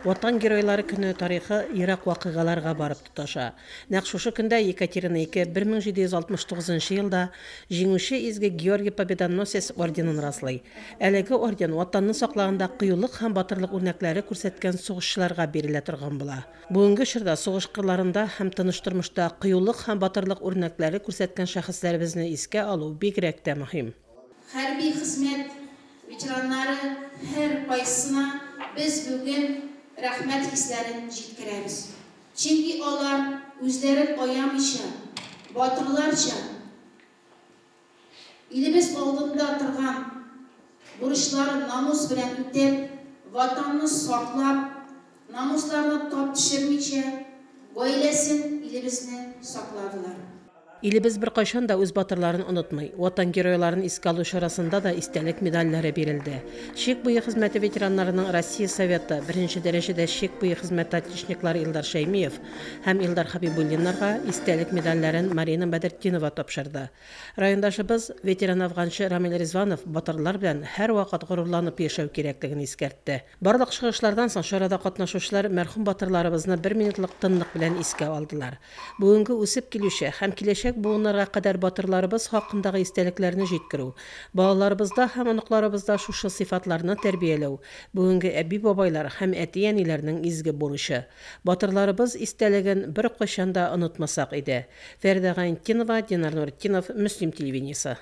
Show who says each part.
Speaker 1: Ватан геройлары көне тарихы Ирак вакыйгаларга барып тоташа. Нәкъ шушы көндә Екатерина II 1769 елда җиңүче изге Георгий Победоносец орденын раслый. Әлеге орден ватанны саклаганда кыюлык һәм батырлык үрнәкләре күрсәткән сугышчыларга бирелә торган була. Бүгенге чорда сугыш кырларында һәм тыныч тормышта кыюлык һәм батырлык үрнәкләре күрсәткән шәхесләребезне искә алу бигрәк тә мөһим.
Speaker 2: Хәрби хезмәт ветераннары һәр кайсына biz бүген рәхмәт хисләрен җиткерәбез. Чөнки алар үзләрен аямыйча, батырларча илебез алдында торган бурычларын намус белән үтәп, ватанны саклап, намусларны тап төшермичә, гаиләсен, илебезне сакладылар.
Speaker 1: Илебез бер кайчан да үз батырларын онытмый. Ватан геройларын искә алу чарасында да истәлек медальләре бирелде. Чик буе хезмәте ветераннарының Россия Советы беренче дәрәҗәдә чик буе хезмәте отличниклары Илдар Шәймиев һәм Илдар Хабибуллиннарга истәлек медальләрен Марина Бәдретдинова тапшырды. Райондашыбыз ветеран афганчы Рамил Резванов батырлар белән һәрвакыт горурланып яшәү кирәклеген искәртте. Барлык чыгышлардан соң чарада катнашучылар мәрхүм батырларыбызны 1 минутлык тынлык белән искә алдылар. Бүгенге үсеп килүче һәм киләчәк буыннарга кадәр батырларыбыз хакындагы истәлекләрне җиткерү, балаларыбызда һәм оныкларыбызда шушы сыйфатларны тәрбияләү бүгенге әби-бабайлар һәм әти-әниләрнең изге бурычы. Батырларыбыз истәлеген бер кайчан да онытмасак иде. Фәридә Гайнетдинова, Динар Нуретдинов, Мөслим телевидениесе.